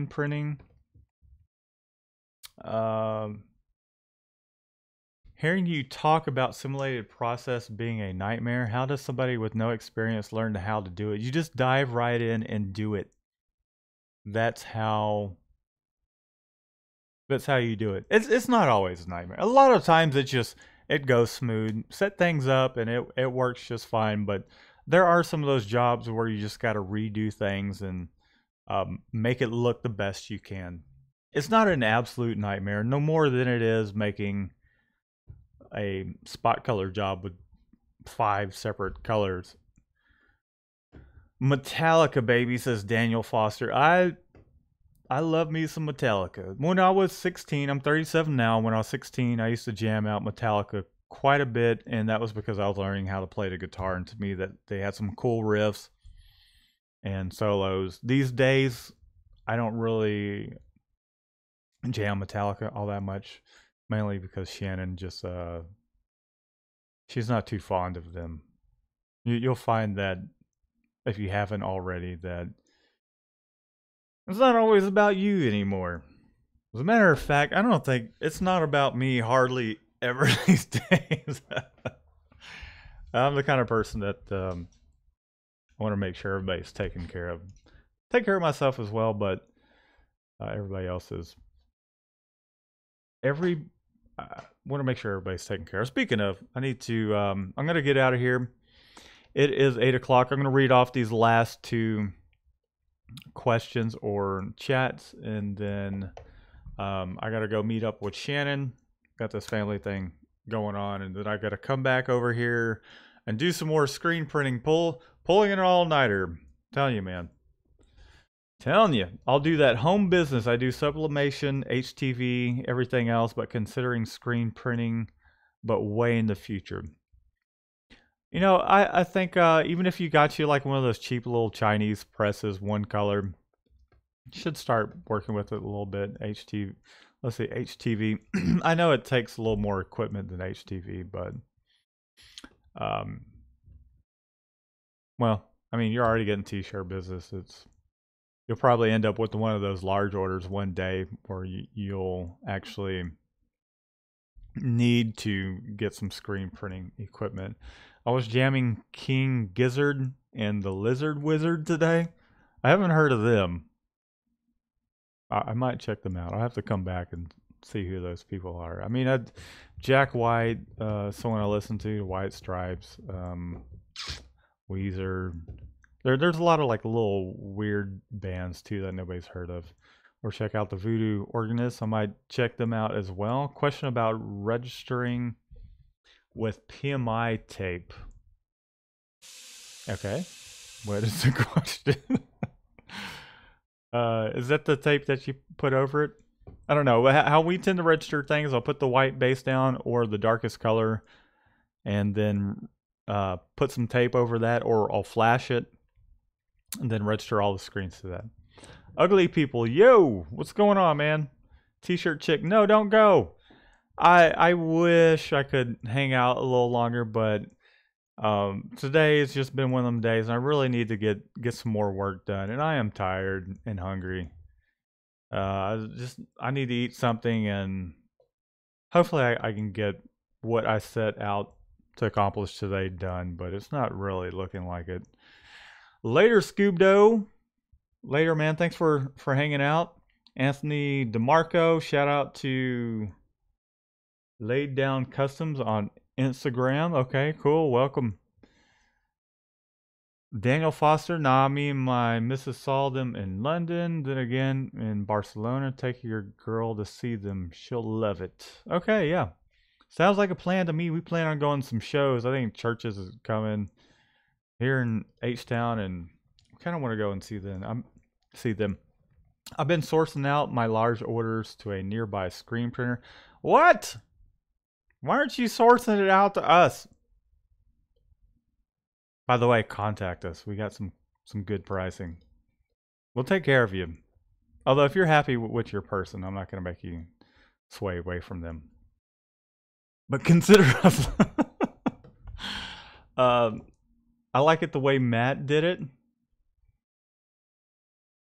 printing. Hearing you talk about simulated process being a nightmare, how does somebody with no experience learn how to do it? You just dive right in and do it. That's how you do it. It's not always a nightmare. A lot of times it goes smooth. Set things up and it works just fine, but there are some of those jobs where you just got to redo things and make it look the best you can. It's not an absolute nightmare, no more than it is making a spot color job with 5 separate colors. Metallica, baby, says Daniel Foster. I love me some Metallica. When I was 16, I'm 37 now. When I was 16, I used to jam out Metallica quite a bit, and that was because I was learning how to play the guitar, and to me that they had some cool riffs and solos. These days, I don't really jam Metallica all that much, mainly because Shannon just she's not too fond of them. You'll find that if you haven't already, that it's not always about you anymore. As a matter of fact, I don't think it's not about me hardly ever these days. I'm the kind of person that I want to make sure everybody's taken care of. Take care of myself as well, but everybody else is. I want to make sure everybody's taken care of. Speaking of, I need to, I'm going to get out of here. It is 8 o'clock. I'm going to read off these last 2 questions or chats, and then I got to go meet up with Shannon. Got this family thing going on, and then I got to come back over here and do some more screen printing, pulling an all-nighter. Telling you, man. Telling you, I'll do that home business. I do sublimation, HTV, everything else, but considering screen printing, but way in the future. You know, I think even if you got you like one of those cheap little Chinese presses, one color, you should start working with it a little bit. HTV, let's see, HTV. I know it takes a little more equipment than HTV, but well, I mean, you're already getting t-shirt business. You'll probably end up with one of those large orders one day where you'll actually need to get some screen printing equipment. I was jamming King Gizzard and the Lizard Wizard today. I haven't heard of them. I might check them out. I'll have to come back and see who those people are. I mean, Jack White, someone I listen to, White Stripes, Weezer. There's a lot of like little weird bands too that nobody's heard of. Or check out the Voodoo Organists. I might check them out as well. Question about registering with PMI tape. Okay. What is the question? Is that the tape that you put over it? I don't know. How we tend to register things, I'll put the white base down or the darkest color and then put some tape over that, or I'll flash it and then register all the screens to that. Ugly People, yo, what's going on, man? T-shirt chick, no, don't go. I wish I could hang out a little longer, but Today has just been one of them days, and I really need to get some more work done, and I am tired and hungry. I need to eat something, and hopefully I can get what I set out to accomplish today done, but it's not really looking like it. Later, Scoobdo. Later, man. Thanks for hanging out. Anthony DeMarco, shout out to Laid Down Customs on Instagram. Okay, cool. Welcome. Daniel Foster, nah, me and my Mrs. saw them in London, then again in Barcelona. Take your girl to see them. She'll love it. Okay, yeah. Sounds like a plan to me. We plan on going to some shows. I think Churches is coming here in H-Town, and I kind of want to go and see them. I've been sourcing out my large orders to a nearby screen printer. What? Why aren't you sourcing it out to us? By the way, contact us. We got some good pricing. We'll take care of you. Although if you're happy with your person, I'm not going to make you sway away from them. But consider us. I like it the way Matt did it.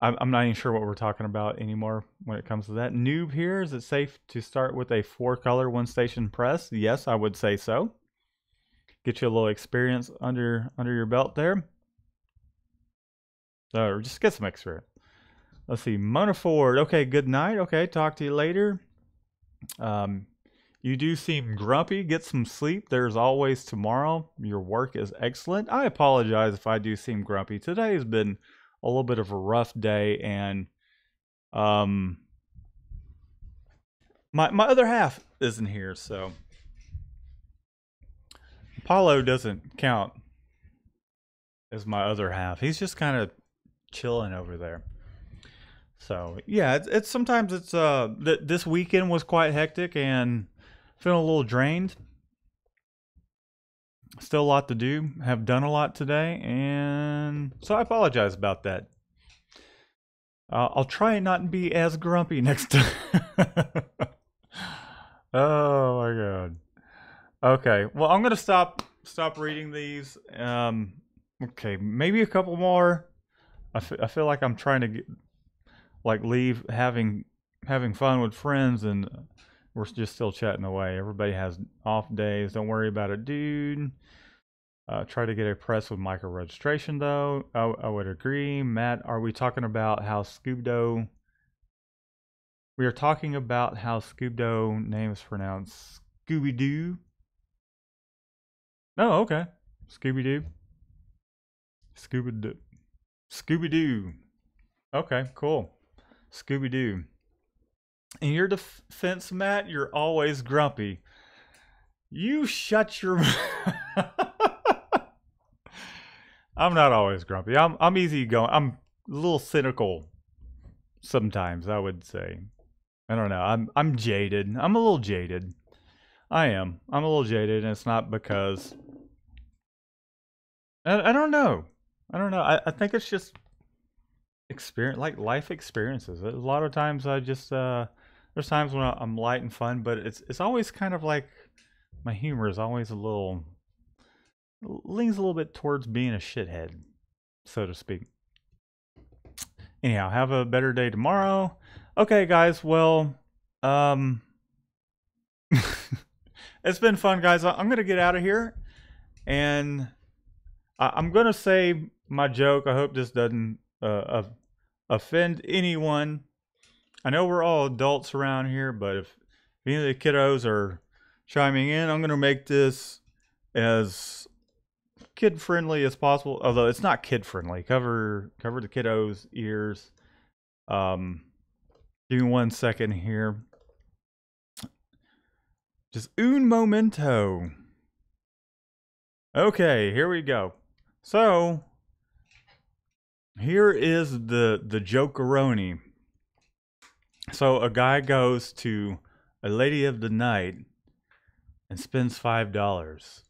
I'm not even sure what we're talking about anymore when it comes to that. Noob here, is it safe to start with a 4-color 1-station press? Yes, I would say so. Get you a little experience under your belt there. Or just get some experience. Let's see, Mona Ford. Okay, good night. Okay, talk to you later. You do seem grumpy. Get some sleep. There's always tomorrow. Your work is excellent. I apologize if I do seem grumpy. Today has been a little bit of a rough day, and my other half isn't here, so Apollo doesn't count as my other half. He's just kind of chilling over there. So yeah, it's sometimes it's this weekend was quite hectic and feeling a little drained. Still a lot to do. Have done a lot today, and so I apologize about that. I'll try and not be as grumpy next time. Oh my god. Okay, well I'm gonna stop reading these. Okay, maybe a couple more. I feel like I'm trying to leave having fun with friends, and we're just still chatting away. Everybody has off days. Don't worry about it, dude. Try to get a press with micro registration, though. I would agree. Matt, are we talking about how Scoobdo? We are talking about how Scoobdo name is pronounced Scooby-Doo. Oh, okay. Scooby-Doo. Scooby-Doo. Scooby-Doo. Okay, cool. Scooby-Doo. In your defense, Matt, you're always grumpy. You shut your... I'm not always grumpy. I'm easy going. I'm a little cynical sometimes, I would say. I don't know. I'm jaded. I'm a little jaded. I am. I'm a little jaded, and it's not because I don't know. I don't know. I think it's just experience, like life experiences. A lot of times I just there's times when I'm light and fun, but it's always kind of like my humor is always leans a little bit towards being a shithead, so to speak. Anyhow, have a better day tomorrow. Okay, guys. Well, it's been fun, guys. I'm gonna get out of here, and I'm gonna say my joke. I hope this doesn't offend anyone. I know we're all adults around here, but if any of the kiddos are chiming in, I'm gonna make this as kid friendly as possible. Although it's not kid friendly. Cover the kiddos' ears. Give me 1 second here. Just un momento. Okay, here we go. So here is the jokeroni. So a guy goes to a lady of the night and spends $5.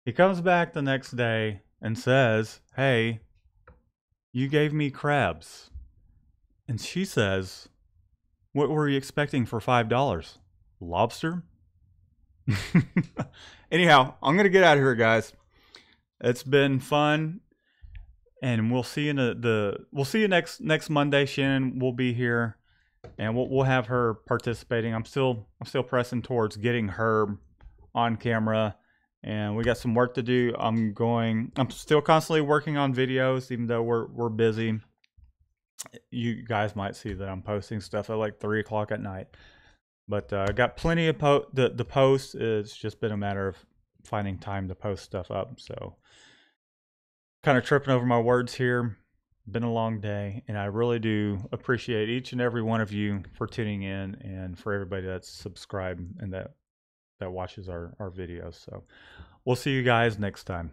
He comes back the next day and says, "Hey, you gave me crabs." And she says, "What were you expecting for $5? Lobster?" Anyhow, I'm going to get out of here, guys. It's been fun, and we'll see you in we'll see you next Monday. Shannon will be here, and we'll have her participating. I'm still pressing towards getting her on camera, and we got some work to do. I'm still constantly working on videos, even though we're busy. You guys might see that I'm posting stuff at like 3 o'clock at night, but I got plenty of the posts. It's just been a matter of finding time to post stuff up. So kind of tripping over my words here. Been a long day, and I really do appreciate each and every one of you for tuning in, and for everybody that's subscribed and that watches our videos. So we'll see you guys next time.